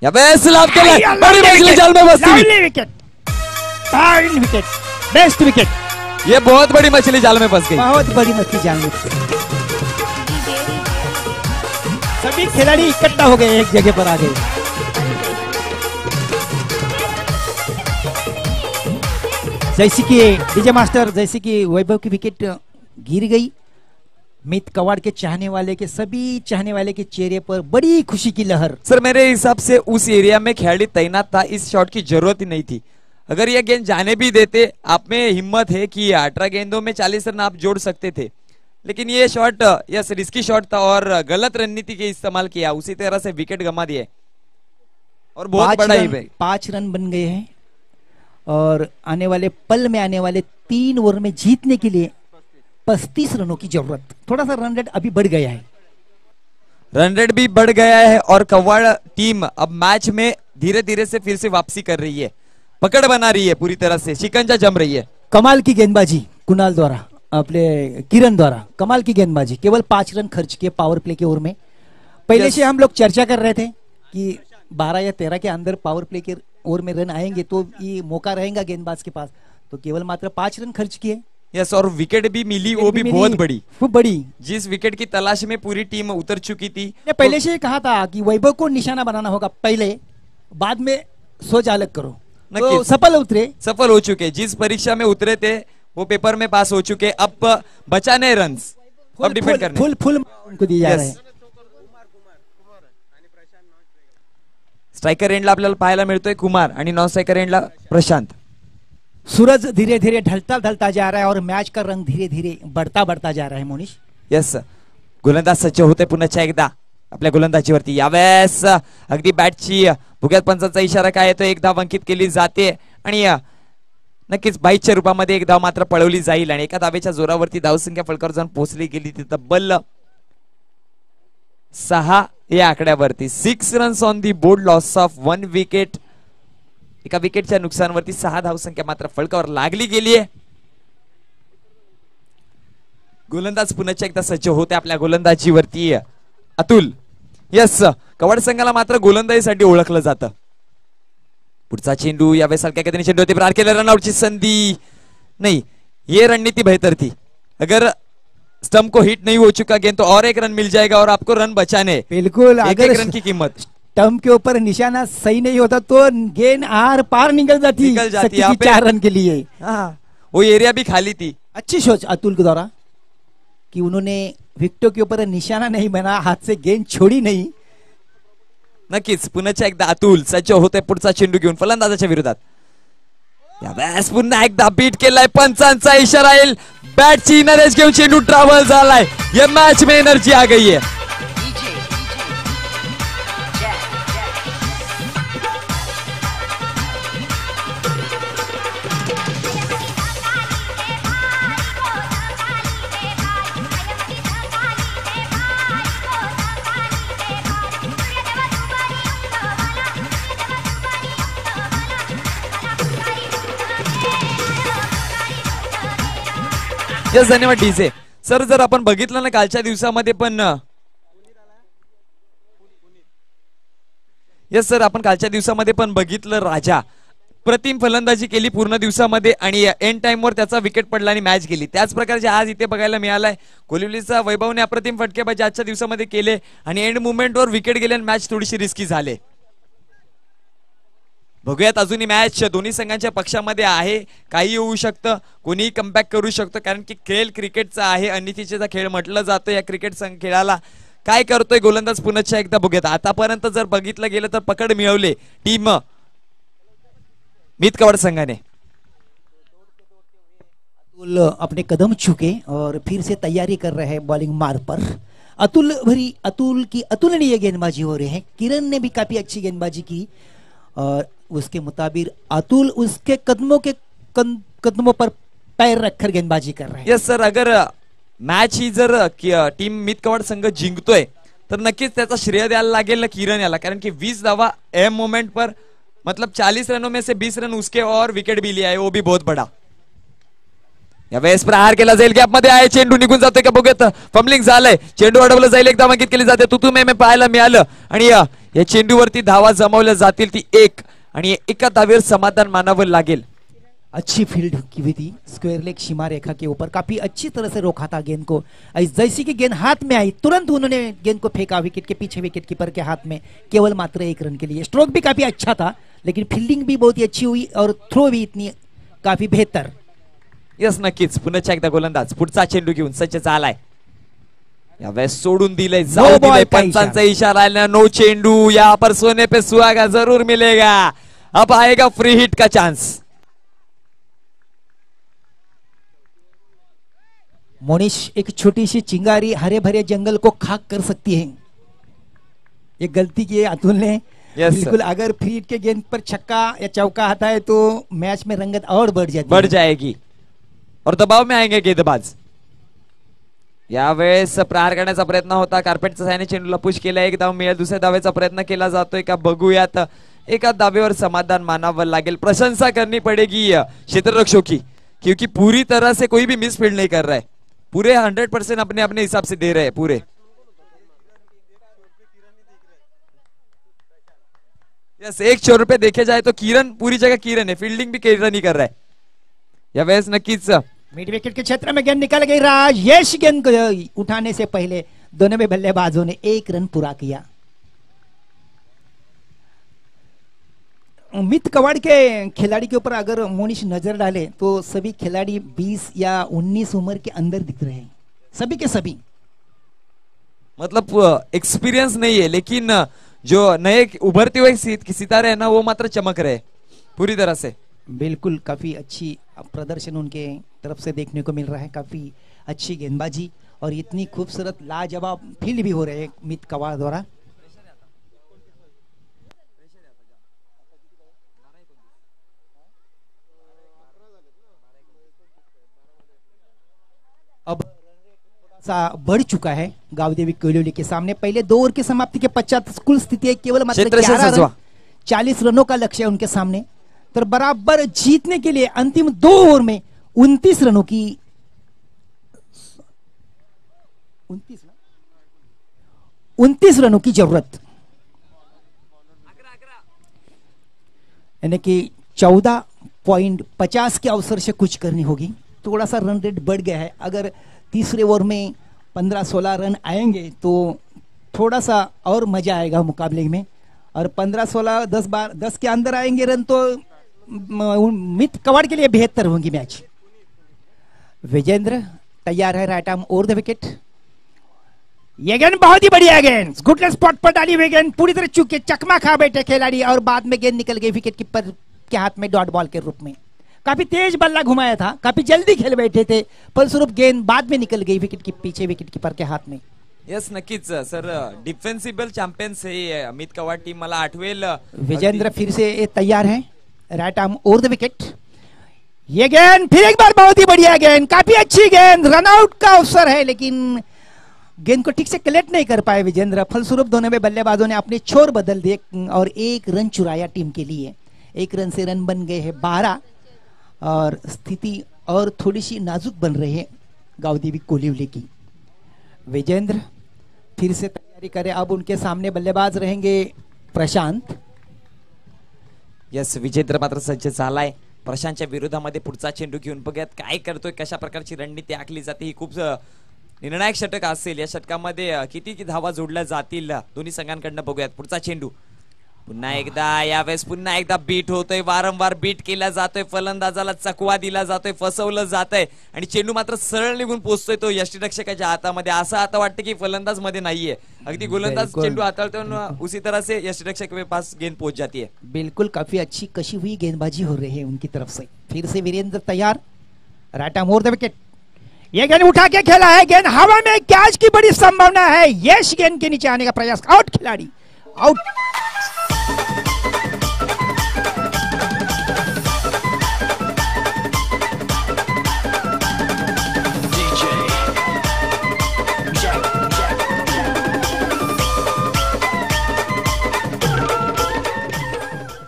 लाभ केला, बड़ी मछली जाल में बसती. Wicket, best wicket. ये बहुत बड़ी मछली जाल में फंस गई, बहुत बड़ी मछली जाल में. सभी खिलाड़ी इकट्ठा हो गए, एक जगह पर आ गए. जैसे कि डीजे मास्टर, जैसे कि वैभव की विकेट गिर गई, मित कवाड़ के चाहने वाले के सभी चाहने वाले के चेहरे पर बड़ी खुशी की लहर। सर मेरे हिसाब से उस एरिया में खिलाड़ी तैनात था, इस शॉट की जरूरत ही नहीं थी। अगर यह गेंद जाने भी देते, आप में हिम्मत है कि 18 गेंदों में 40 रन आप जोड़ सकते थे, लेकिन ये शॉट यस रिस्की शॉट था और गलत रणनीति के इस्तेमाल किया, उसी तरह से विकेट गंवा दिए और बहुत बड़ा ही 5 रन बन गए हैं और आने वाले पल में आने वाले 3 ओवर में जीतने के लिए 35 रनों की जरूरत। थोड़ा सा रन रेट अभी बढ़ गया है, रन रेट भी बढ़ गया है और कव्वाड़ टीम अब मैच में धीरे धीरे से फिर से वापसी कर रही है, पकड़ बना रही है, पूरी तरह से शिकंजा जम रही है। कमाल की गेंदबाजी कुणाल द्वारा, अपने किरण द्वारा कमाल की गेंदबाजी, केवल 5 रन खर्च किए पावर प्ले के ओवर में। पहले से हम लोग चर्चा कर रहे थे कि 12 या 13 के अंदर पावर प्ले के ओवर में रन आएंगे तो ये मौका रहेगा गेंदबाज के पास, तो केवल मात्र 5 रन खर्च किए। यस, और विकेट भी मिली, वो भी बहुत बड़ी, खूब बड़ी, जिस विकेट की तलाश में पूरी टीम उतर चुकी थी। पहले से कहा था कि वैभव को निशाना बनाना होगा पहले, बाद में सोच अलग करो, तो सफल उतरे, सफल हो चुके। जिस परीक्षा में उतरे थे वो पेपर में पास हो चुके, अब बचाने रन अब डिपेंड करने फुल उनको दिए जा रहे हैं। स्ट्रायकर एंडला आपल्याला पाहायला मिळतोय कुमार आणि नॉन स्ट्रायकर एंडला प्रशांत। सूरज धीरे धीरे ढलता ढलता जा रहा है और मैच का रंग धीरे धीरे बढ़ता जा रहा है मोनिश। यस, गोलंदाज सज्ज होते पुन्हा एकदा आपल्या गोलंदाजीवरती, यावेळेस अगदी बॅटची भुग्यात पंचांचा इशारा काय येतो, एक धाव अंकित केली जाते आणि नक्कीच 22च्या रूपामध्ये एक धाव मात्र पळवली जाईल आणि एका धावेच्या जोरावरती धावसंख्या फलकावर जाऊन पोहोचली गेली ती तब्बल 6 या आकड्यावरती। 6 runs on the board, loss of 1 wicket, एका विकेटच्या नुकसानवरती 6 धावसंख्या मात्र फलकावर लागली गेली आहे। गोलंदाज पुन्हा एकदा सज्ज होते आपल्या गोलंदाजीवरती अतुल। यस, कवाड संघाला मात्र गोलंदाजीसाठी ओळखलं जातं। पुढचा चेंडू यावेळेस हलक्या गतीने चेंडू प्रहार केला, रनआउटची संधी नहीं, ये रणनीति बेहतर थी। अगर स्टंप को हिट नहीं हो चुका गेंद तो और एक रन मिल जाएगा और आपको रन बचाने, बिल्कुल एक रन की कीमत। स्टंप के ऊपर निशाना सही नहीं होता तो गेंद आर पार निकल जाती 4 रन के लिए। वो एरिया भी खाली थी। अच्छी सोच अतुल के द्वारा कि उन्होंने विकेटों के ऊपर निशाना नहीं बना, हाथ से गेंद छोड़ी नहीं। नक्कीच पुन्हा एकदा अतुल सज्ज होते पुढचा चेंडू घेऊन फलंदाजाच्या विरोधात। यावेळेस पुन्हा एकदा बीट केलाय, पंचांचा इशारा येईल, बॅटची नरेश घेऊन चेंडू ट्रॅव्हल झालाय, या मैच में एनर्जी आ गई है। यस, धन्यवाद डीजे सर। जर आपण बघितलं ना कालच्या दिवसामध्ये पण, यस सर, आपण कालच्या दिवसामध्ये पण बघितलं, राजा प्रतिम फलंदाजी केली पूर्ण दिवसामध्ये आणि एंड टाइमवर त्याचा विकेट पडला आणि मॅच गेली। त्याच प्रकारचे आज इथे बघायला मिळालाय। कोलिवलीचा वैभवने अप्रतिम फटकेबाजी आजच्या दिवसामध्ये केले आणि एंड मुवमेंटवर विकेट गेले आणि मॅच थोडीशी रिस्की झाले। बघूयात, अजूनही मॅच दोन्ही संघांच्या पक्षामध्ये आहे, काही होऊ शकतं, कोणीही कमबॅक करू शकतो, कारण की खेळ क्रिकेटचा आहे, अनिश्चिततेचा खेळ म्हटलं जातं। या क्रिकेट खेळाला काय करतोय गोलंदाज पुन्हा एकदा बघूयात। आतापर्यंत जर बघितलं गेलं तर पकड मिळवले टीम मित कवाड़ संघाने। अतुल अपने कदम चुके और फिर से तैयारी कर रहे हैं बॉलिंग मार पर। अतुल की अतुलनीय गेंदबाजी हो रही है। किरण ने भी काफी अच्छी गेंदबाजी की और उसके मुताबिक अतुल उसके कदमों पर पैर रखकर गेंदबाजी कर रहे हैं। यस सर, अगर मॅच ही जर टीम मित कवाड़ संघ जिंकतोय तर नक्कीच त्याचा श्रेय द्यायला लागेल किरण याला, कारण की 20 धावा एम मोमेंट पर, मतलब 40 रनों में से 20 रन उसके और विकेट भी लिया है, वो भी बहुत बड़ा। यावेळेस प्रहार केला जाईल, गॅप मध्ये आहे, चेंडू निघून जातोय का बघूयात, फंबलिंग झालंय, चेंडू अडवलं जाईल, एक धाव अंकित केली जाते, तुतुमे में पाहायला मिळालं आणि या चेंडूवरती धावा जमवल्या जातील ती 1 आणि एका धावेवर समाधान मानावं लागेल। अच्छी फील्ड की हुई थी, स्क्वायर लेग सीमा रेखा के ऊपर काफी अच्छी तरह से रोका था गेंद को। जैसी कि गेंद हाथ में आई तुरंत उन्होंने गेंद को फेंका विकेट के पीछे, विकेट कीपर के हाथ में, केवल मात्र 1 रन के लिए। स्ट्रोक भी काफी अच्छा था, लेकिन फील्डिंग भी बहुत ही अच्छी हुई और थ्रो भी इतनी काफी बेहतर. यस नक्कीच. पुन्हा एकदा गोलंदाज पुढचा चेंडू घेऊन सज्ज झालाय. यावेळेस सोडून दिलंय, जाऊ दिलंय. पंचांचा इशारा आला, नो चेंडू. यहाँ पर सोने पे सुहागा जरूर मिलेगा. अब आएगा फ्री हिट का चांस. मोनिश, एक छोटी सी चिंगारी हरे भरे जंगल को खाक कर सकती है. एक गलती की है अतुल ने. बिल्कुल, अगर फ्री हिट के गेंद पर छक्का या चौका आता है तो मैच में रंगत और बढ़ जाएगी और दबाव में आएंगे गेंदबाज. यावेळेस प्रहार करण्याचा प्रयत्न होता. कार्पेटच्या साहाय्याने चेंडूला पुश केला. एक धाव मिळेल. दुसऱ्या धावेचा प्रयत्न केला जातोय का बघूयात. एका धावेवर समाधान मानावं लागेल. प्रशंसा करनी पड़ेगी क्षेत्ररक्षकों की, क्योंकि पूरी तरह से कोई भी मिस फील्ड नहीं कर रहा है. पूरे 100% अपने अपने हिसाब से दे रहे हैं पूरे. यस, एक छोर पे देखे जाए तो किरण पूरी जगह किरण है. फील्डिंग भी किरण ही कर रहा है. यावेळेस नक्कीच मिड विकेट के क्षेत्र में गेंद निकल गई. राजेश गेंद को उठाने से पहले दोनों में बल्लेबाजों ने 1 रन पूरा किया. मित कवाड़ के खिलाड़ी के ऊपर अगर मोनिश नजर डाले तो सभी खिलाड़ी 20 या 19 उम्र के अंदर दिख रहे हैं. सभी के सभी, मतलब एक्सपीरियंस नहीं है, लेकिन जो नए उभरते हुए सितारे हैं ना, वो मात्र चमक रहे पूरी तरह से. बिल्कुल, काफी अच्छी प्रदर्शन उनके तरफ से देखने को मिल रहा है. काफी अच्छी गेंदबाजी और इतनी खूबसूरत लाजवाब फील्ड भी हो रहे हैं मित कवाड़ द्वारा. अब सा बढ़ चुका है गावदेवी कोलिवली के सामने. पहले 2 ओवर की समाप्ति के पश्चात कुल स्थिति है केवल मात्र 11 रन, 40 रनों का लक्ष्य है उनके सामने. तो बराबर जीतने के लिए अंतिम 2 ओवर में 29 रनों की 29 रनों की जरूरत, यानी कि 14.50 के अवसर से कुछ करनी होगी. थोड़ा सा रन रेट बढ़ गया है. अगर तीसरे ओवर में 15-16 रन आएंगे तो थोड़ा सा और मजा आएगा मुकाबले में. और 15-16 10 के अंदर आएंगे रन तो मित कवाड़ के लिए बेहतर होंगी मैच. विजेंद्र तैयार है. Right arm over the wicket. ये गेंद बहुत ही बढ़िया गेंद, गुड स्पॉट पर डाली हुई गेंद, पूरी तरह चुके चकमा खा बैठे खिलाड़ी और बाद में गेंद निकल गई विकेट कीपर के हाथ में डॉट बॉल के रूप में. काफी तेज बल्ला घुमाया था, काफी जल्दी खेल बैठे थे, फलस्वरूप गेंद बाद में निकल गई विकेट के पीछे विकेट कीपर के हाथ में. यस, नक्कीच सर. डिफेन्सिबल चॅम्पियन्स हे अमित कवाड़ टीम मला आठवेल. विजेंद्र फिर से तैयार है. Right arm over the wicket. ये गेंद फिर एक बार बहुत ही बढ़िया गेंद, काफी अच्छी गेंद. रनआउट का अवसर है लेकिन गेंद को ठीक से कलेक्ट नहीं कर पाए विजेंद्र. फलस्वरूप दोनों में बल्लेबाजों ने अपने छोर बदल दिए और 1 रन चुराया टीम के लिए. 1 रन से रन बन गए हैं 12 और स्थिति और थोड़ी सी नाजुक बन रही है गावदेवी कोलिवली की. विजेंद्र फिर से तैयारी करे. अब उनके सामने बल्लेबाज रहेंगे प्रशांत. यस, विजेंद्र मात्र सज्ज झालाय. प्रशांतच्या विरोधामध्ये पुढचा चेंडू घेऊन बघूयात काय करतोय, कशा प्रकारची रणनीती आखली जाते. ही खूप निर्णायक षटक असेल. या षटकामध्ये किती धावा जोडल्या जातील दोन्ही संघांकडनं बघूयात. पुढचा चेंडू पुन्हा एकदा, यावेळेस पुन्हा एकदा बीट होतोय. वारंवार बीट केला जातोय. फलंदाजाला चकवा दिला जातोय, फसवलं जातंय आणि चेंडू मात्र सरळ निघून पोहोचतोय तो यष्टीरक्षकाच्या हातामध्ये. असं आता वाटतं की फलंदाज मध्ये नाहीये, अगदी गोलंदाज चेंडू हाताळतो उसी तरह से यष्टीरक्षक के पास गेंद पहुंच जाती है. बिल्कुल, काफी अच्छी कशी हुई गेंदबाजी हो रही है उनकी तरफ से. फिर से वीरेंद्र तैयार. Right arm over the wicket. ये गेंद उठा के खेला है, गेंद हवा में, कैच की बड़ी संभावना है. यश गेंद के नीचे आने का प्रयास, आउट खिलाड़ी, आउट.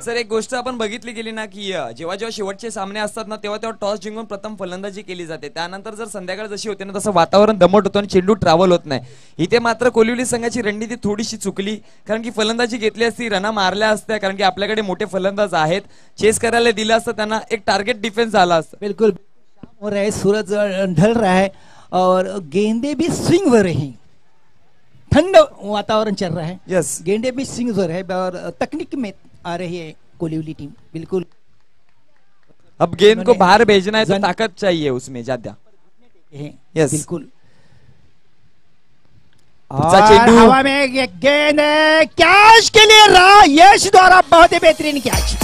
सर, एक गोष्ट आपण बघितली गेली ना की जेव्हा जेव्हा शेवटचे सामने असतात ना तेव्हा तेव्हा टॉस जिंकून प्रथम फलंदाजी केली जाते. त्यानंतर जर संध्याकाळ जशी होते ना तसं वातावरण दमट होतं आणि चेंडू ट्रॅव्हल होत नाही. इथे मात्र कोलिवली संघाची रणनीती थोडीशी चुकली, कारण की फलंदाजी घेतली असती, रना मारल्या असत्या, कारण की आपल्याकडे मोठे फलंदाज आहेत. चेस करायला दिलं असतं त्यांना, एक टार्गेट डिफेन्स झाला असतं. बिल्कुल हो रहा है, सूरज ढल रहा है और गेंदे भी स्विंग हो रही, ठंड वातावरण चल रहा है. यस, गेंदे भी स्विंग हो रहे हैं और तकनीक में आ रही है कोलिवली टीम. बिल्कुल अब गेंद को बाहर भेजना है तो ताकत चाहिए उसमें ज्यादा। यस बिल्कुल। चेंडू हवा में एक गेंद है, कैच के लिए यश द्वारा बहुत ही बेहतरीन कैच।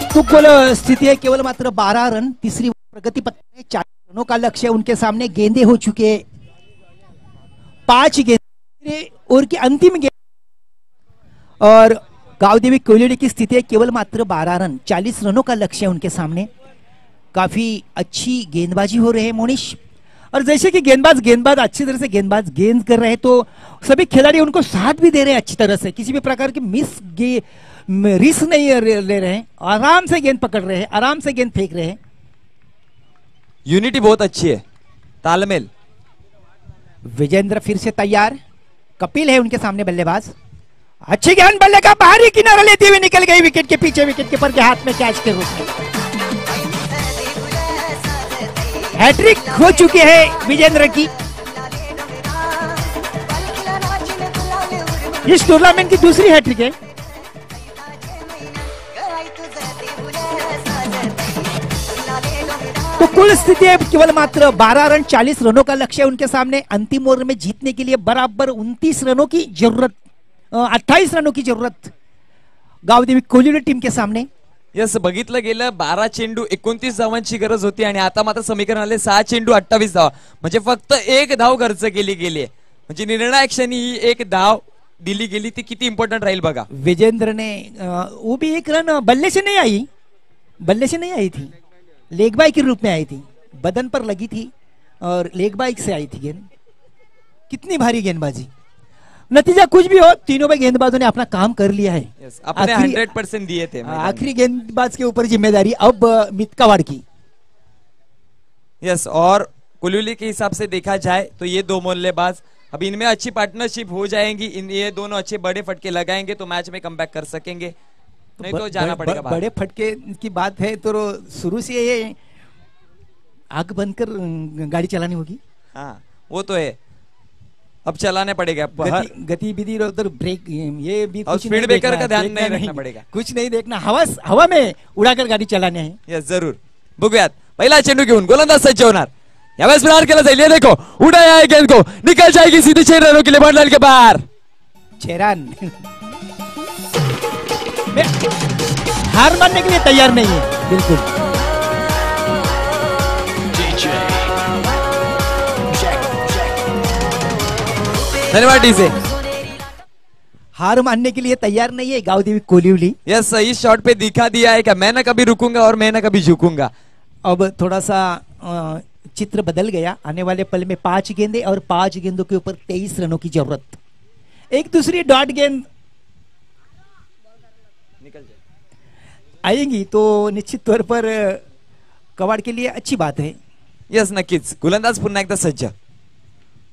तो कुल स्थिति है केवल मात्र 12 रन, तीसरी प्रगति पथ में 4 रनों का लक्ष्य उनके सामने। गेंदे हो चुके 5 गेंदे और की अंतिम गेंद, और गावदेवी कोयलियोड़ी की स्थिति है केवल मात्र 12 रन, 40 रनों का लक्ष्य उनके सामने। काफी अच्छी गेंदबाजी हो रही है मोनिश, और जैसे कि गेंदबाज अच्छी तरह से गेंद कर रहे हैं, तो सभी खिलाड़ी उनको साथ भी दे रहे हैं अच्छी तरह से। किसी भी प्रकार की रिस्क नहीं ले रहे हैं, आराम से गेंद पकड़ रहे हैं, आराम से गेंद फेंक रहे हैं। यूनिटी बहुत अच्छी है, तालमेल। विजेंद्र फिर से तैयार, कपिल है उनके सामने बल्लेबाज। अच्छी गेंद बल्ले का बाहरी किनारा लेती हुई निकल गई विकेट के पीछे, विकेट कीपर के हाथ में कैच के रूप में। हैट्रिक हो चुकी है विजेंद्र की, इस टूर्नामेंट की दूसरी हैट्रिक है। तो कुल स्थिति है केवल मात्र 12 रन, 40 रनों का लक्ष्य उनके सामने। अंतिम ओवर में जीतने के लिए बराबर 29 रनों की जरूरत, 28 रनों की जरूरत गावदेवी कोयलियोड़ी टीम के सामने। यस, बघितलं गेलं 12 चेंडू 29 धावांची गरज होती, आणि आता मात्र समीकरण आले 6 चेंडू 28 धावा, म्हणजे फक्त 1 धाव खर्च केली गेली। म्हणजे निर्णायक क्षणी ही 1 धाव दिली गेली, ती किती इंपॉर्टंट राहील बघा। विजेंद्र ने वो भी 1 रन बल्ले से नहीं आई थी, लेग बाई के रूप में आई थी, बदन पर लगी थी और लेग बाई से आई थी गेंद। कितनी भारी गेंदबाजी, नतीजा कुछ भी हो, तीनों में गेंदबाजों ने अपना काम कर लिया है। अपने 100% दिए थे। आखिरी गेंदबाज के ऊपर जिम्मेदारी अब मितकावाड़ की। यस, और कोयलियोड़ी के हिसाब से देखा जाए तो ये 2 बल्लेबाज अब इनमें अच्छी पार्टनरशिप हो जाएगी, ये दोनों अच्छे बड़े फटके लगाएंगे तो मैच में कमबैक कर सकेंगे, नहीं तो जाना पड़ेगा। बड़े फटके की बात है तो शुरू से ये आग बंद कर गाड़ी चलानी होगी। हाँ वो तो है, अब चलाने पड़ेगा। गतिविधि उधर ब्रेक, ये भी और स्पीड ब्रेकर का ध्यान नहीं रखना पड़ेगा, कुछ नहीं देखना, हवा में उड़ाकर गाडी चलाने है। यस जरूर। बघूयात पहिला चेंडू घेऊन गोलंदाज सज्ज होणार, यावेळेस प्रहार केला जाईल। ये देखो उड़ाया है गेंद को, निकल जाएगी सीधे 6 रनों के लिए बंडल के बाहर। 6 रन हार मानने के लिए तैयार नहीं है बिल्कुल। धन्यवाद डीजे। हार मानने के लिए तैयार नहीं है गावदेवी कोयलियोड़ी। यस, इस शॉट पे दिखा दिया है कि मैं ना कभी रुकूंगा और मैं ना कभी झुकूंगा। अब थोड़ा सा चित्र बदल गया, आने वाले पल में 5 गेंदे और 5 गेंदों के ऊपर 23 रनों की जरूरत। एक दूसरी डॉट गेंद आएंगी तो निश्चित तौर पर कवाड के लिए अच्छी बात है। यस नक्कीच, गोलंदाज पुन्हा एकदा सज्ज।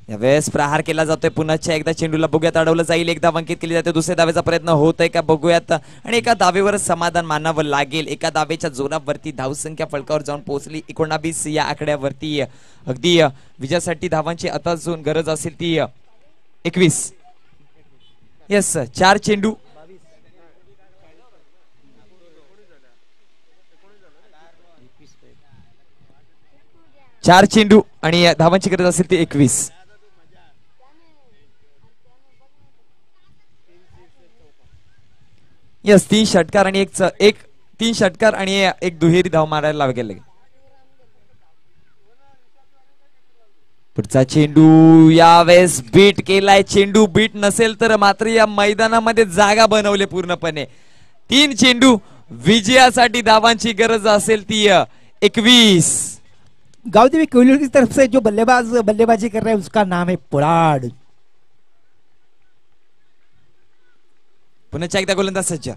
यावेळेस प्रहार केला जातोय, पुन्हा एकदा चेंडूला बघूयात अडवलं जाईल, एक धाव अंकित केली जाते, दुसऱ्या धावेचा प्रयत्न होत आहे का बघूयात, आणि एका धावेवर समाधान मानावं लागेल। एका धावेच्या जोरावरती धावसंख्या फलकावर जाऊन पोहोचली 19 या आकड्यावरती। अगदी विजयासाठी धावांची आता अजून गरज असेल ती 21। यस, 4 चेंडू 4 चेंडू आणि धावांची गरज असेल ती 21। यस, 3 षटकार आणि एक 3 षटकार आणि एक दुहेरी धाव मारायला लागेल। पुढचा चेंडू यावेळेस बीट केलाय, चेंडू बीट नसेल तर मात्र या मैदानामध्ये जागा बनवले पूर्णपणे। 3 चेंडू विजयासाठी धावांची गरज असेल ती 21। गावदेवी कोयलियोड़ी की तरफ से जो बल्लेबाजी कर रहा है उसका नाम है पुराड। पुन्हा एकदा गोलंदाज सज्ज,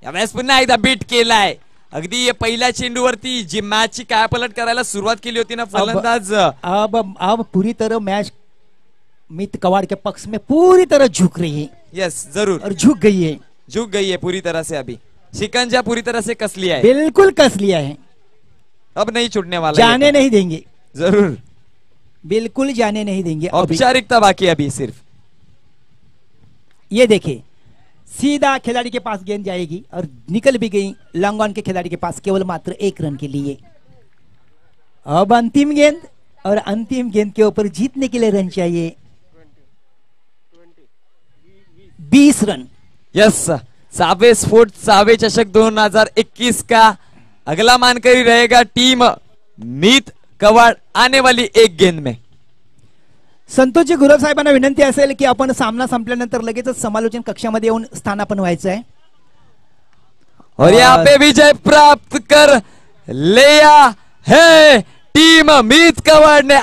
यावेळेस पुन्हा एकदा बीट केलाय। अगदी पहिल्या चेंडूवरती जी मॅच ची काय पलट करायला सुरुवात केली होती ना फलंदाज, अब पूरी तरह मैच मीत कवाड़ के पक्ष में पूरी तरह झुक रही है यस जरूर और झुक गई है, झुक गई है पूरी तरह से। अभी शिकंजा पूरी तरह से कस लिया है, बिल्कुल कस लिया है, अब नहीं छूटने वाला, जाने नहीं देंगे, जरूर बिल्कुल जाने नहीं देंगे। औपचारिकता बाकी अभी सिर्फ। ये देखिए सीधा खिलाड़ी के पास गेंद जाएगी और निकल भी गई लॉन्ग ऑन के खिलाड़ी के पास केवल मात्र 1 रन के लिए। अब अंतिम गेंद, और अंतिम गेंद के ऊपर जीतने के लिए रन चाहिए 20 रन। यस, सावे स्फोट सावे चषक 2021 का अगला मानकरी रहेगा टीम मीत कवाड आने वाली 1 गेंद में। संतोषजी गुरव साहेबांना विनंती असेल की आपण सामना संपल्यानंतर लगेचच समालोचन कक्षामध्ये येऊन स्थानापन्न व्हायचं आहे। और यहाँ पे विजय प्राप्त कर लिया है टीम मीत कवाड ने।